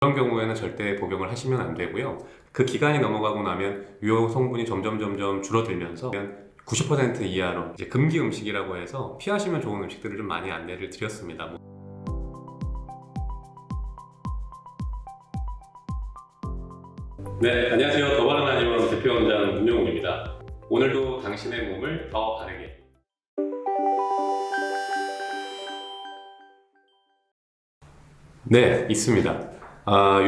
그런 경우에는 절대 복용을 하시면 안 되고요. 그 기간이 넘어가고 나면 유효 성분이 점점 줄어들면서 90% 이하로 이제 금기 음식이라고 해서 피하시면 좋은 음식들을 좀 많이 안내를 드렸습니다. 네, 안녕하세요. 더 바른 한의원 대표원장 문용욱입니다. 오늘도 당신의 몸을 더 바르게. 네, 있습니다.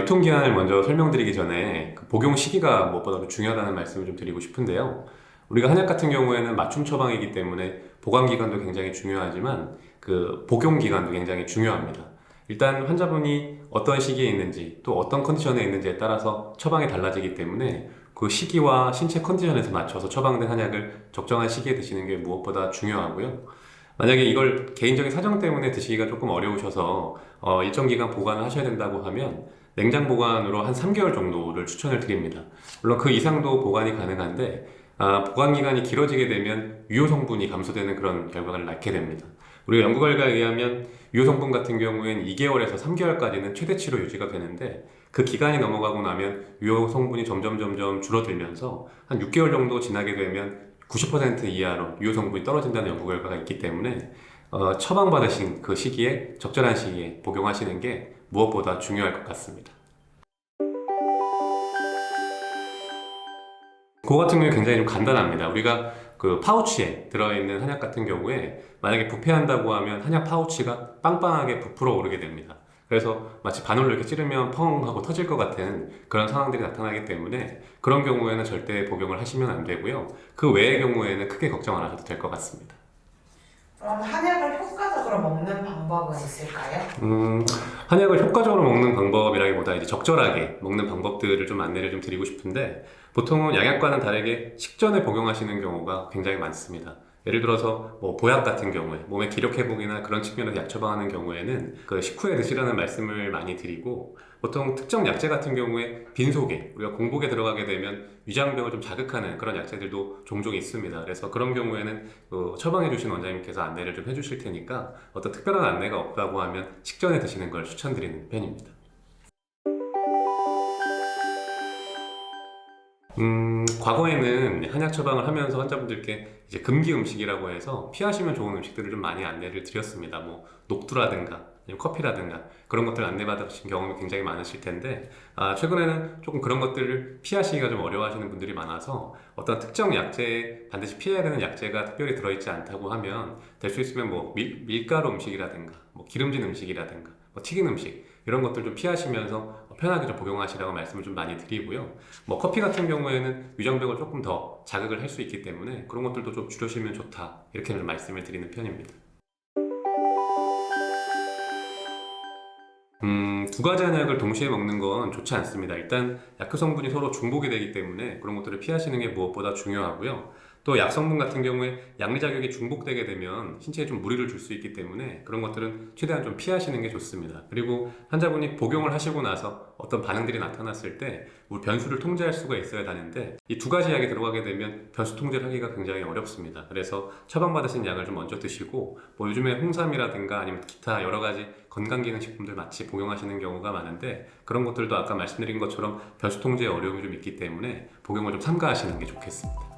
유통기한을 먼저 설명드리기 전에 그 복용 시기가 무엇보다도 중요하다는 말씀을 좀 드리고 싶은데요. 우리가 한약 같은 경우에는 맞춤 처방이기 때문에 보관 기간도 굉장히 중요하지만 그 복용 기간도 굉장히 중요합니다. 일단 환자분이 어떤 시기에 있는지 또 어떤 컨디션에 있는지에 따라서 처방이 달라지기 때문에 그 시기와 신체 컨디션에서 맞춰서 처방된 한약을 적정한 시기에 드시는 게 무엇보다 중요하고요. 만약에 이걸 개인적인 사정 때문에 드시기가 조금 어려우셔서 일정 기간 보관을 하셔야 된다고 하면 냉장 보관으로 한 3개월 정도를 추천을 드립니다. 물론 그 이상도 보관이 가능한데 보관 기간이 길어지게 되면 유효 성분이 감소되는 그런 결과를 낳게 됩니다. 우리가 연구 결과에 의하면 유효 성분 같은 경우에는 2개월에서 3개월까지는 최대치로 유지가 되는데 그 기간이 넘어가고 나면 유효 성분이 점점 줄어들면서 한 6개월 정도 지나게 되면 90% 이하로 유효 성분이 떨어진다는 연구 결과가 있기 때문에 처방받으신 그 시기에 적절한 시기에 복용하시는 게 무엇보다 중요할 것 같습니다. 그거 같은 경우에 굉장히 좀 간단합니다. 우리가 그 파우치에 들어있는 한약 같은 경우에 만약에 부패한다고 하면 한약 파우치가 빵빵하게 부풀어 오르게 됩니다. 그래서 마치 바늘로 이렇게 찌르면 펑 하고 터질 것 같은 그런 상황들이 나타나기 때문에 그런 경우에는 절대 복용을 하시면 안 되고요. 그 외의 경우에는 크게 걱정 안 하셔도 될 것 같습니다. 그럼 한약을 효과적으로 먹는 방법은 있을까요? 한약을 효과적으로 먹는 방법이라기보다 이제 적절하게 먹는 방법들을 좀 안내를 좀 드리고 싶은데 보통은 약약과는 다르게 식전에 복용하시는 경우가 굉장히 많습니다. 예를 들어서 뭐 보약 같은 경우에 몸의 기력 회복이나 그런 측면에서 약 처방하는 경우에는 그 식후에 드시라는 말씀을 많이 드리고 보통 특정 약재 같은 경우에 빈속에 우리가 공복에 들어가게 되면 위장병을 좀 자극하는 그런 약재들도 종종 있습니다. 그래서 그런 경우에는 그 처방해 주신 원장님께서 안내를 좀 해주실 테니까 어떤 특별한 안내가 없다고 하면 식전에 드시는 걸 추천드리는 편입니다. 과거에는 한약 처방을 하면서 환자분들께 이제 금기 음식이라고 해서 피하시면 좋은 음식들을 좀 많이 안내를 드렸습니다. 뭐 녹두라든가 아니면 커피라든가 그런 것들 안내받으신 경험이 굉장히 많으실 텐데 최근에는 조금 그런 것들을 피하시기가 좀 어려워하시는 분들이 많아서 어떤 특정 약재에 반드시 피해야 되는 약재가 특별히 들어있지 않다고 하면 될 수 있으면 뭐 밀가루 음식이라든가 뭐 기름진 음식이라든가 뭐 튀긴 음식 이런 것들 좀 피하시면서 편하게 좀 복용하시라고 말씀을 좀 많이 드리고요. 뭐 커피 같은 경우에는 위장벽을 조금 더 자극을 할 수 있기 때문에 그런 것들도 좀 줄여시면 좋다 이렇게 좀 말씀을 드리는 편입니다. 두 가지 한약을 동시에 먹는 건 좋지 않습니다. 일단 약효 성분이 서로 중복이 되기 때문에 그런 것들을 피하시는 게 무엇보다 중요하고요. 또 약 성분 같은 경우에 양리작용이 중복되게 되면 신체에 좀 무리를 줄 수 있기 때문에 그런 것들은 최대한 좀 피하시는 게 좋습니다. 그리고 환자분이 복용을 하시고 나서 어떤 반응들이 나타났을 때 우리 변수를 통제할 수가 있어야 하는데 이 두 가지 약이 들어가게 되면 변수 통제를 하기가 굉장히 어렵습니다. 그래서 처방받으신 약을 좀 먼저 드시고 뭐 요즘에 홍삼이라든가 아니면 기타 여러 가지 건강기능식품들 마치 복용하시는 경우가 많은데 그런 것들도 아까 말씀드린 것처럼 변수 통제에 어려움이 좀 있기 때문에 복용을 좀 삼가하시는 게 좋겠습니다.